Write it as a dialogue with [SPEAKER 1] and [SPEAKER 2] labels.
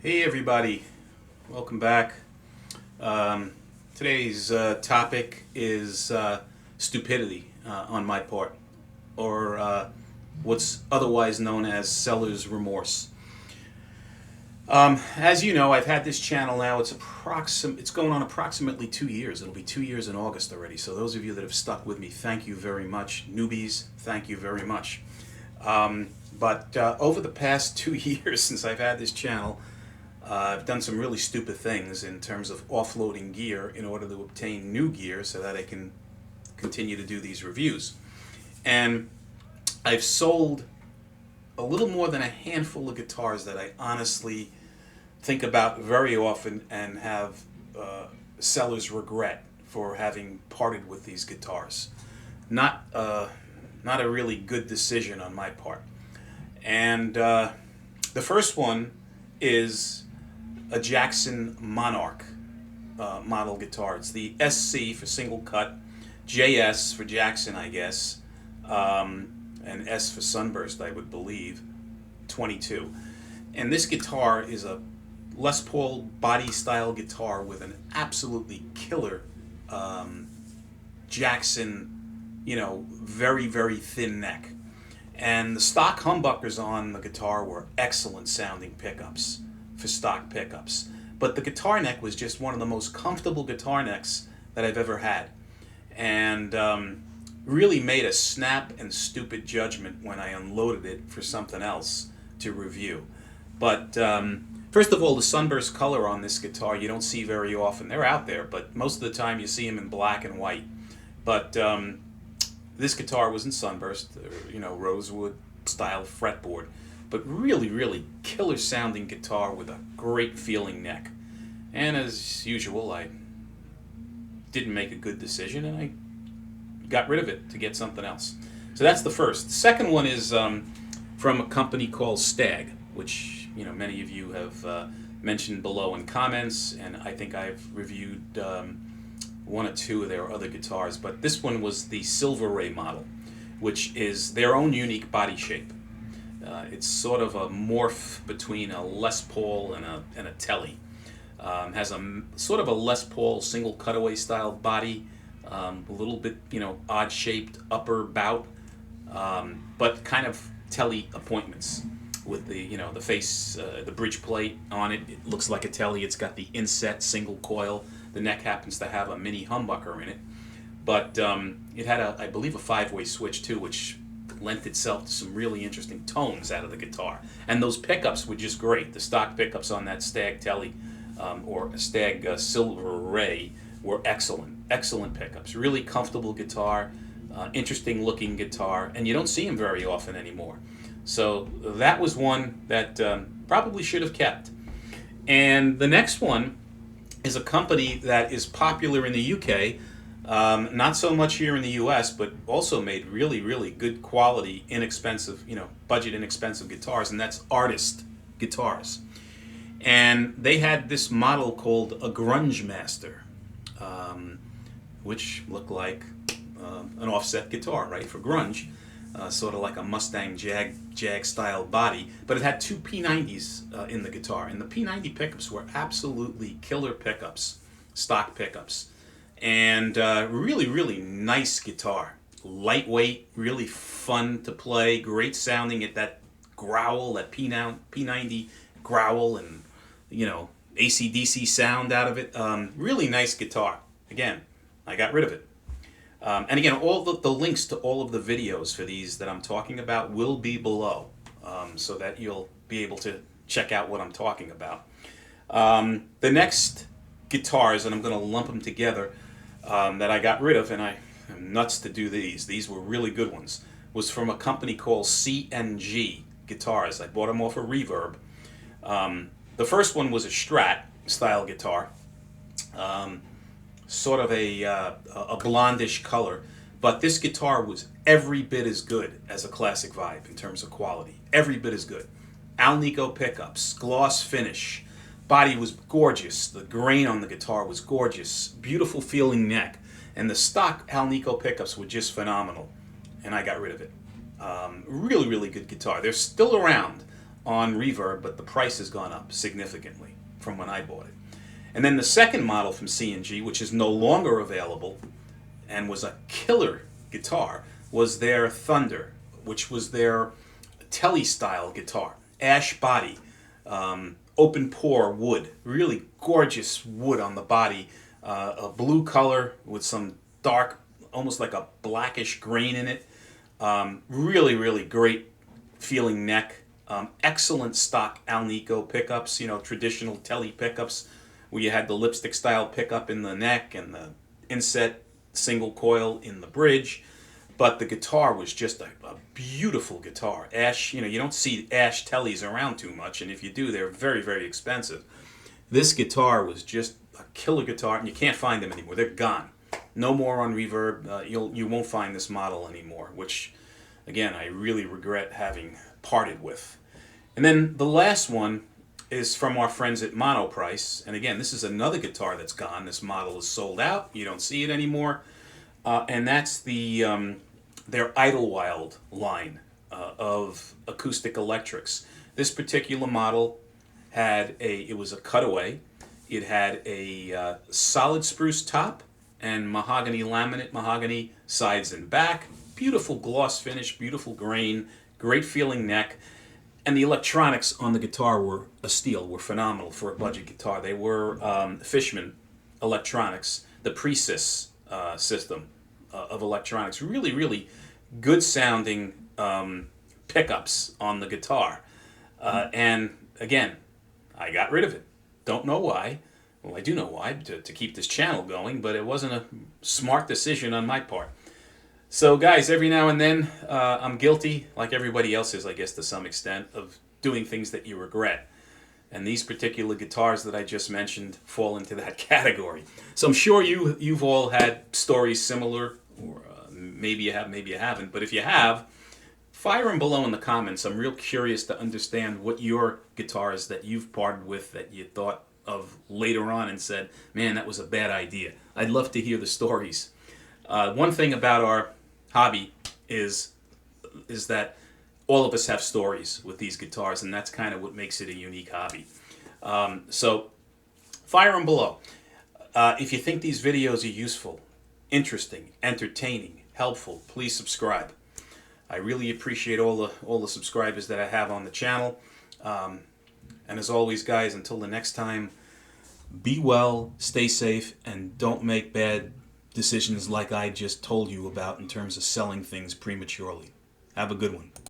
[SPEAKER 1] Hey everybody, welcome back. Today's topic is stupidity on my part, or what's otherwise known as seller's remorse. As you know, I've had this channel now. It's going on approximately 2 years. It'll be 2 years in August already. So those of you that have stuck with me, thank you very much. Newbies, thank you very much. But over the past 2 years since I've had this channel, I've done some really stupid things in terms of offloading gear in order to obtain new gear so that I can continue to do these reviews. And I've sold a little more than a handful of guitars that I honestly think about very often and have seller's regret for having parted with these guitars. Not a really good decision on my part. And the first one is a Jackson Monarch model guitar. It's the SC for single cut, JS for Jackson, I guess, and S for Sunburst, I would believe, 22. And this guitar is a Les Paul body style guitar with an absolutely killer Jackson, very, very thin neck. And the stock humbuckers on the guitar were excellent sounding pickups for stock pickups. But the guitar neck was just one of the most comfortable guitar necks that I've ever had. And really made a snap and stupid judgment when I unloaded it for something else to review. But first of all, the sunburst color on this guitar you don't see very often. They're out there, but most of the time you see them in black and white. But this guitar was in sunburst, rosewood style fretboard, but really, really killer sounding guitar with a great feeling neck. And as usual, I didn't make a good decision and I got rid of it to get something else. So that's the first. The second one is from a company called Stagg, which many of you have mentioned below in comments, and I think I've reviewed one or two of their other guitars, but this one was the Silveray model, which is their own unique body shape. It's sort of a morph between a Les Paul and a Tele. Has a sort of a Les Paul single cutaway style body, a little bit odd shaped upper bout, but kind of Tele appointments with the face, the bridge plate on it. It looks like a Tele. It's got the inset single coil. The neck happens to have a mini humbucker in it, but it had I believe a 5-way switch too, which lent itself to some really interesting tones out of the guitar. And those pickups were just great. The stock pickups on that Stagg Tele or Stagg Silveray were excellent pickups. Really comfortable guitar, interesting looking guitar, and you don't see them very often anymore. So that was one that probably should have kept. And the next one is a company that is popular in the UK, not so much here in the US, but also made really, really good quality, inexpensive, budget inexpensive guitars, and that's Artist Guitars. And they had this model called a Grunge Master, which looked like an offset guitar, right, for grunge, sort of like a Mustang Jag style body, but it had two P90s in the guitar, and the P90 pickups were absolutely killer pickups, stock pickups. And really, really nice guitar. Lightweight, really fun to play, great sounding at that growl, that P90 growl, and AC/DC sound out of it. Really nice guitar. Again, I got rid of it. And again, all the links to all of the videos for these that I'm talking about will be below, so that you'll be able to check out what I'm talking about. The next guitars, and I'm going to lump them together, that I got rid of, and I am nuts to do these were really good ones, was from a company called C&G Guitars. I bought them off of Reverb. The first one was a Strat style guitar, sort of a blondish color, but this guitar was every bit as good as a Classic Vibe in terms of quality. Every bit as good. Alnico pickups, gloss finish. Body was gorgeous. The grain on the guitar was gorgeous. Beautiful feeling neck. And the stock Alnico pickups were just phenomenal. And I got rid of it. Really, really good guitar. They're still around. on reverb, but the price has gone up significantly from when I bought it. And then the second model from C&G, which is no longer available and was a killer guitar, was their Thunder, which was their Tele style guitar. Ash body, open pore wood, really gorgeous wood on the body, a blue color with some dark, almost like a blackish grain in it. Really, really great feeling neck. Excellent stock Alnico pickups, you know, traditional Tele pickups, where you had the lipstick style pickup in the neck and the inset single coil in the bridge. But the guitar was just a beautiful guitar. Ash, you know, you don't see Ash Teles around too much, and if you do, they're very, very expensive. This guitar was just a killer guitar, and you can't find them anymore. They're gone. No more on reverb. You won't find this model anymore, which, again, I really regret having parted with. And then the last one is from our friends at Monoprice. And again, this is another guitar that's gone. This model is sold out. You don't see it anymore. And that's their Idyllwid line of acoustic electrics. This particular model had it was a cutaway. It had a solid spruce top and mahogany laminate, mahogany sides and back. Beautiful gloss finish, beautiful grain, great feeling neck. And the electronics on the guitar were phenomenal for a budget guitar. They were Fishman electronics, the Precis system of electronics. Really, really good sounding pickups on the guitar. And again, I got rid of it. Don't know why. Well, I do know why, to keep this channel going, but it wasn't a smart decision on my part. So guys, every now and then I'm guilty, like everybody else is, I guess, to some extent, of doing things that you regret. And these particular guitars that I just mentioned fall into that category. So I'm sure you've all had stories similar, or maybe you have, maybe you haven't. But if you have, fire them below in the comments. I'm real curious to understand what your guitars that you've parted with that you thought of later on and said, man, that was a bad idea. I'd love to hear the stories. One thing about our hobby is that all of us have stories with these guitars, and that's kind of what makes it a unique hobby. So fire them below. If you think these videos are useful, interesting, entertaining, helpful, please subscribe. I really appreciate all the subscribers that I have on the channel. And as always, guys, until the next time, be well, stay safe, and don't make bad decisions like I just told you about in terms of selling things prematurely. Have a good one.